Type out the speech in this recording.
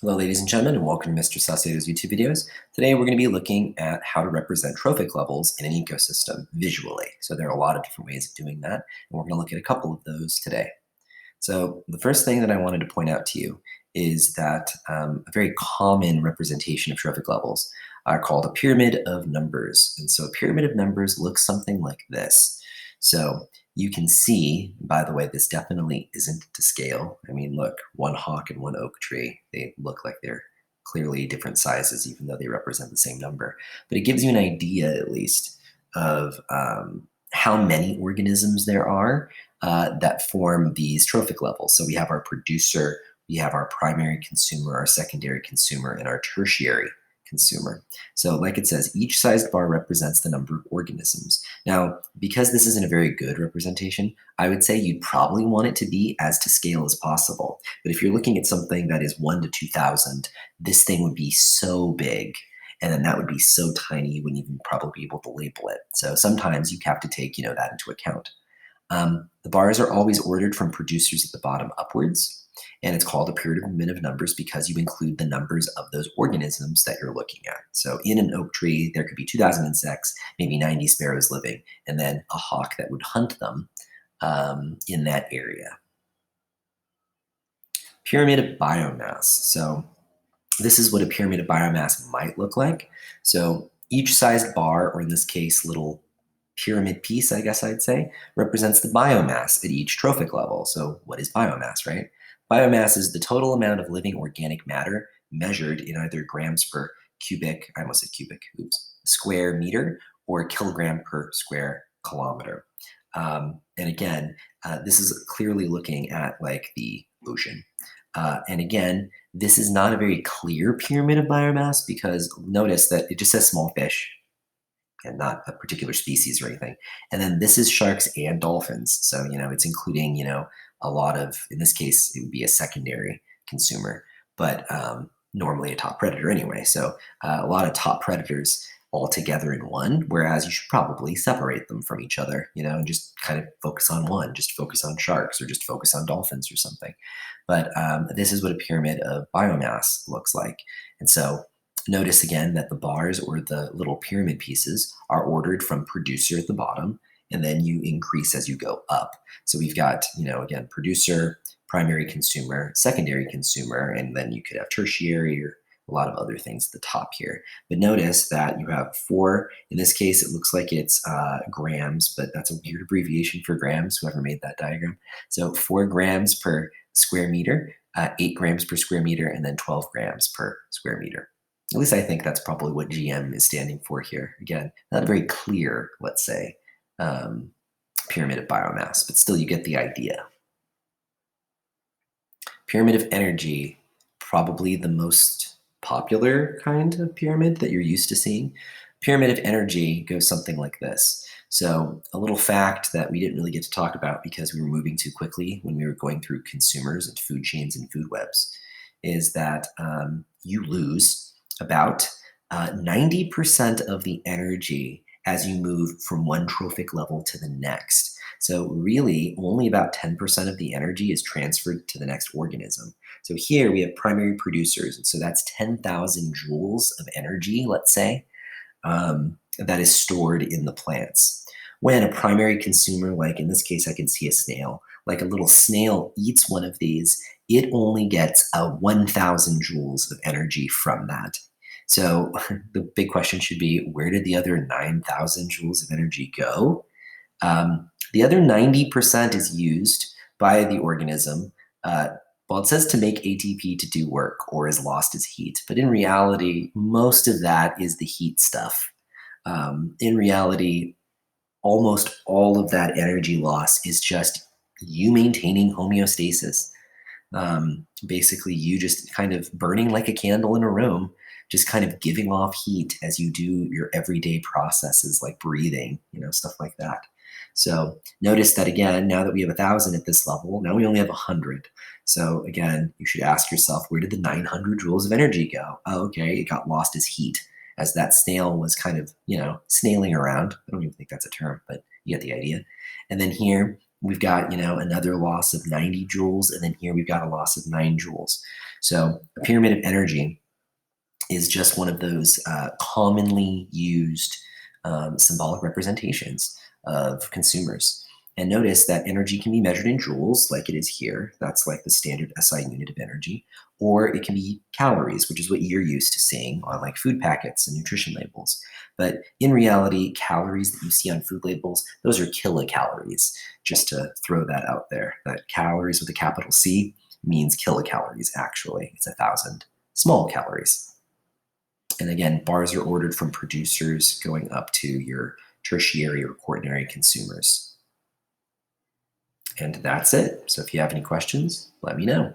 Hello, ladies and gentlemen, and welcome to Mr. Saucedo's YouTube videos. Today, we're going to be looking at how to represent trophic levels in an ecosystem visually. So there are a lot of different ways of doing that, and we're going to look at a couple of those today. So the first thing that I wanted to point out to you is that a very common representation of trophic levels are called a pyramid of numbers. And so a pyramid of numbers looks something like this. So you can see, by the way, this definitely isn't to scale. I mean, look, one hawk and one oak tree, they look like they're clearly different sizes, even though they represent the same number. But it gives you an idea, at least, of how many organisms there are that form these trophic levels. So we have our producer, we have our primary consumer, our secondary consumer, and our tertiary consumer. So like it says, each sized bar represents the number of organisms. Now, because this isn't a very good representation, I would say you'd probably want it to be as to scale as possible. But if you're looking at something that is 1 to 2,000, this thing would be so big. And then that would be so tiny, you wouldn't even probably be able to label it. So sometimes you have to take, that into account. The bars are always ordered from producers at the bottom upwards, and it's called a pyramid of numbers because you include the numbers of those organisms that you're looking at. So in an oak tree, there could be 2,000 insects, maybe 90 sparrows living, and then a hawk that would hunt them in that area. Pyramid of biomass. So this is what a pyramid of biomass might look like. So each sized bar, or in this case, little pyramid piece, I guess I'd say, represents the biomass at each trophic level. So what is biomass, right? Biomass is the total amount of living organic matter measured in either grams per cubic, I almost said cubic, square meter, or kilogram per square kilometer. And again, this is clearly looking at like the ocean. And again, this is not a very clear pyramid of biomass because notice that it just says small fish and not a particular species or anything. And then this is sharks and dolphins. So, it's including, a lot of, in this case, it would be a secondary consumer, but normally a top predator anyway. So a lot of top predators all together in one, whereas you should probably separate them from each other, and just kind of focus on one, just focus on sharks or just focus on dolphins or something. But this is what a pyramid of biomass looks like. And so notice again that the bars or the little pyramid pieces are ordered from producer at the bottom, and then you increase as you go up. So we've got, again, producer, primary consumer, secondary consumer, and then you could have tertiary or a lot of other things at the top here. But notice that you have 4, in this case, it looks like it's grams, but that's a weird abbreviation for grams, whoever made that diagram. So 4 grams per square meter, 8 grams per square meter, and then 12 grams per square meter. At least I think that's probably what GM is standing for here. Again, not a very clear, let's say, pyramid of biomass, but still you get the idea. Pyramid of energy, probably the most popular kind of pyramid that you're used to seeing. Pyramid of energy goes something like this. So a little fact that we didn't really get to talk about because we were moving too quickly when we were going through consumers and food chains and food webs is that you lose about 90% of the energy as you move from one trophic level to the next. So really, only about 10% of the energy is transferred to the next organism. So here we have primary producers, and so that's 10,000 joules of energy, let's say, that is stored in the plants. When a primary consumer, like in this case, I can see a snail, like a little snail eats one of these, it only gets 1,000 joules of energy from that. So the big question should be, where did the other 9,000 joules of energy go? The other 90% is used by the organism. Well, it says to make ATP to do work or is lost as heat. But in reality, most of that is the heat stuff. In reality, almost all of that energy loss is just you maintaining homeostasis. Basically, you just kind of burning like a candle in a room, just kind of giving off heat as you do your everyday processes like breathing, stuff like that. So notice that again, now that we have 1,000 at this level, now we only have 100. So again, you should ask yourself, where did the 900 joules of energy go? Oh, okay, it got lost as heat as that snail was kind of, snailing around. I don't even think that's a term, but you get the idea. And then here, We've got, another loss of 90 joules, and then here we've got a loss of 9 joules. So a pyramid of energy is just one of those commonly used symbolic representations of consumers. And notice that energy can be measured in joules, like it is here. That's like the standard SI unit of energy. Or it can be calories, which is what you're used to seeing on like food packets and nutrition labels. But in reality, calories that you see on food labels, those are kilocalories, just to throw that out there. That calories with a capital C means kilocalories, actually. It's 1,000 small calories. And again, bars are ordered from producers going up to your tertiary or quaternary consumers. And that's it. So if you have any questions, let me know.